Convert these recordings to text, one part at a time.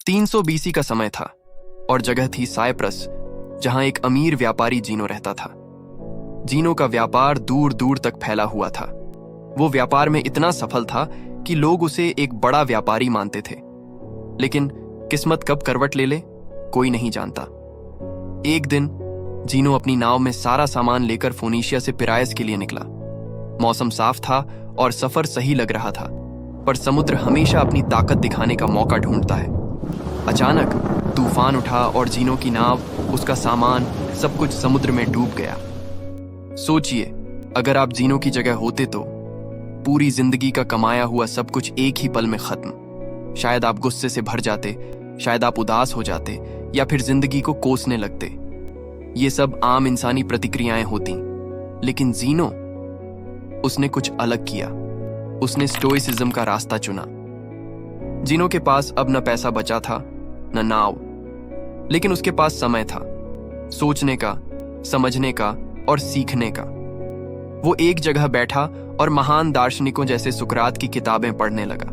300 BC का समय था और जगह थी साइप्रस, जहां एक अमीर व्यापारी जीनो रहता था। जीनो का व्यापार दूर दूर तक फैला हुआ था। वो व्यापार में इतना सफल था कि लोग उसे एक बड़ा व्यापारी मानते थे। लेकिन किस्मत कब करवट ले कोई नहीं जानता। एक दिन जीनो अपनी नाव में सारा सामान लेकर फोनीशिया से पिरायस के लिए निकला। मौसम साफ था और सफर सही लग रहा था, पर समुद्र हमेशा अपनी ताकत दिखाने का मौका ढूंढता है। अचानक तूफान उठा और जीनो की नाव, उसका सामान, सब कुछ समुद्र में डूब गया। सोचिए, अगर आप जीनो की जगह होते तो पूरी जिंदगी का कमाया हुआ सब कुछ एक ही पल में खत्म। शायद आप गुस्से से भर जाते, शायद आप उदास हो जाते, या फिर जिंदगी को कोसने लगते। ये सब आम इंसानी प्रतिक्रियाएं होती, लेकिन जीनो, उसने कुछ अलग किया। उसने स्टोइसिज्म का रास्ता चुना। जीनो के पास अब न पैसा बचा था, न नाव, लेकिन उसके पास समय था, सोचने का, समझने का और सीखने का। वो एक जगह बैठा और महान दार्शनिकों जैसे सुकरात की किताबें पढ़ने लगा।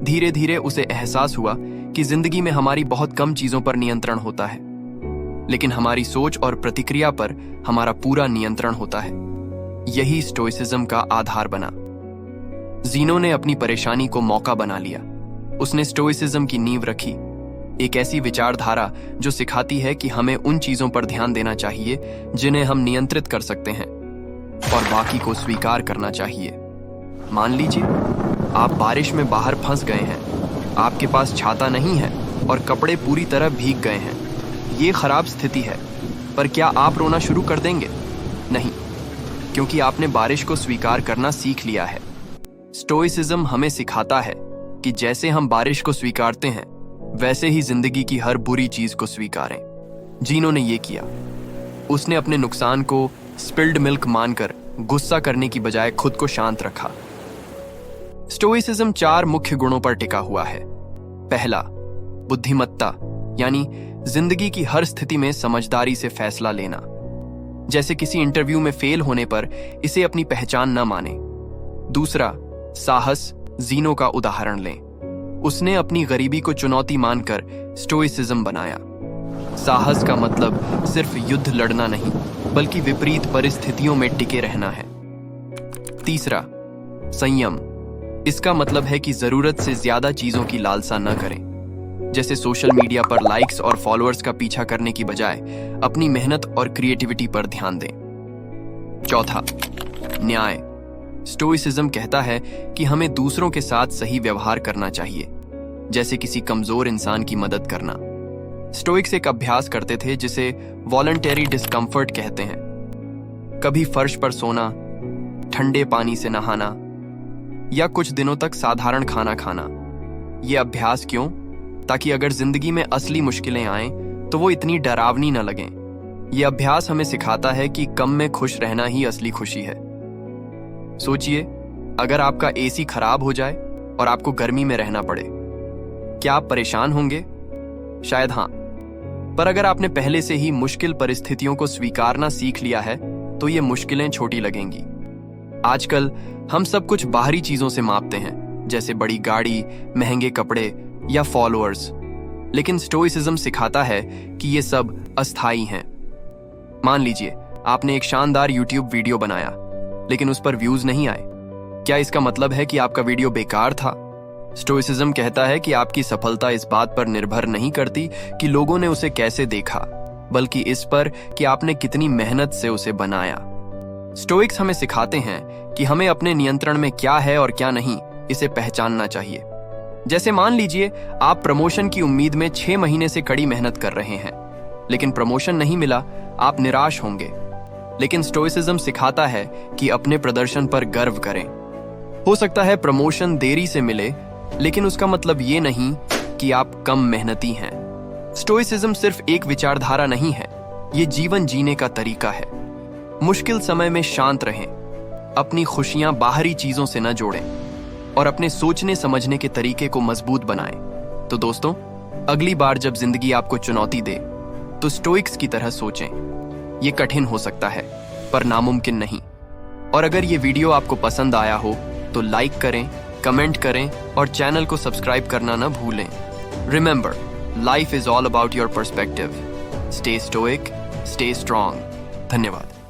धीरे धीरे उसे एहसास हुआ कि जिंदगी में हमारी बहुत कम चीजों पर नियंत्रण होता है, लेकिन हमारी सोच और प्रतिक्रिया पर हमारा पूरा नियंत्रण होता है। यही स्टोइसिज्म का आधार बना। जीनो ने अपनी परेशानी को मौका बना लिया। उसने स्टोइसिज्म की नींव रखी, एक ऐसी विचारधारा जो सिखाती है कि हमें उन चीजों पर ध्यान देना चाहिए जिन्हें हम नियंत्रित कर सकते हैं, और बाकी को स्वीकार करना चाहिए। मान लीजिए आप बारिश में बाहर फंस गए हैं, आपके पास छाता नहीं है और कपड़े पूरी तरह भीग गए हैं। ये खराब स्थिति है, पर क्या आप रोना शुरू कर देंगे? नहीं, क्योंकि आपने बारिश को स्वीकार करना सीख लिया है। स्टोइसिज्म हमें सिखाता है कि जैसे हम बारिश को स्वीकारते हैं, वैसे ही जिंदगी की हर बुरी चीज को स्वीकारें। जीनो ने यह किया। उसने अपने नुकसान को स्पिल्ड मिल्क मानकर गुस्सा करने की बजाय खुद को शांत रखा। स्टोइसिज्म 4 मुख्य गुणों पर टिका हुआ है। पहला, बुद्धिमत्ता, यानी जिंदगी की हर स्थिति में समझदारी से फैसला लेना। जैसे किसी इंटरव्यू में फेल होने पर इसे अपनी पहचान न माने। दूसरा, साहस, जीनो का उदाहरण लें। उसने अपनी गरीबी को चुनौती मानकर स्टोइसिज्म बनाया। साहस का मतलब सिर्फ युद्ध लड़ना नहीं, बल्कि विपरीत परिस्थितियों में टिके रहना है। तीसरा, संयम। इसका मतलब है कि जरूरत से ज्यादा चीजों की लालसा न करें। जैसे सोशल मीडिया पर लाइक्स और फॉलोअर्स का पीछा करने की बजाय अपनी मेहनत और क्रिएटिविटी पर ध्यान दें। चौथा, न्याय। स्टोइसिज्म कहता है कि हमें दूसरों के साथ सही व्यवहार करना चाहिए, जैसे किसी कमजोर इंसान की मदद करना। स्टोइक्स एक अभ्यास करते थे जिसे वॉलंटरी डिस्कम्फर्ट कहते हैं। कभी फर्श पर सोना, ठंडे पानी से नहाना, या कुछ दिनों तक साधारण खाना खाना। यह अभ्यास क्यों? ताकि अगर जिंदगी में असली मुश्किलें आएं तो वो इतनी डरावनी न लगें। यह अभ्यास हमें सिखाता है कि कम में खुश रहना ही असली खुशी है। सोचिए, अगर आपका एसी खराब हो जाए और आपको गर्मी में रहना पड़े, क्या आप परेशान होंगे? शायद हाँ, पर अगर आपने पहले से ही मुश्किल परिस्थितियों को स्वीकारना सीख लिया है तो ये मुश्किलें छोटी लगेंगी। आजकल हम सब कुछ बाहरी चीजों से मापते हैं, जैसे बड़ी गाड़ी, महंगे कपड़े या फॉलोअर्स, लेकिन स्टोइसिज्म सिखाता है कि ये सब अस्थायी हैं। मान लीजिए आपने एक शानदार YouTube वीडियो बनाया, लेकिन उस पर व्यूज नहीं आए। क्या इसका मतलब है कि आपका वीडियो बेकार था? स्टोइसिज्म कहता है कि आपकी सफलता इस बात पर निर्भर नहीं करती कि लोगों ने उसे कैसे देखा, बल्कि इस पर कि आपने कितनी मेहनत से उसे बनाया। स्टोइक्स हमें सिखाते हैं कि हमें अपने नियंत्रण में क्या है और क्या नहीं, इसे पहचानना चाहिए। जैसे मान लीजिए आप प्रमोशन की उम्मीद में 6 महीने से कड़ी मेहनत कर रहे हैं, लेकिन प्रमोशन नहीं मिला, आप निराश होंगे। लेकिन स्टोइसिज्म सिखाता है कि अपने प्रदर्शन पर गर्व करें। हो सकता है प्रमोशन देरी से मिले, लेकिन उसका मतलब ये नहीं कि आप कम मेहनती हैं। स्टोइसिज्म सिर्फ एक विचारधारा नहीं है, ये जीवन जीने का तरीका है। मुश्किल समय में शांत रहें, अपनी खुशियां बाहरी चीजों से न जोड़ें और अपने सोचने समझने के तरीके को मजबूत बनाएं। तो दोस्तों, अगली बार जब जिंदगी आपको चुनौती दे तो स्टोइक्स की तरह सोचें। ये कठिन हो सकता है, पर नामुमकिन नहीं। और अगर ये वीडियो आपको पसंद आया हो तो लाइक करें, कमेंट करें और चैनल को सब्सक्राइब करना न भूलें। Remember, life is all about your perspective. Stay stoic, stay strong. धन्यवाद।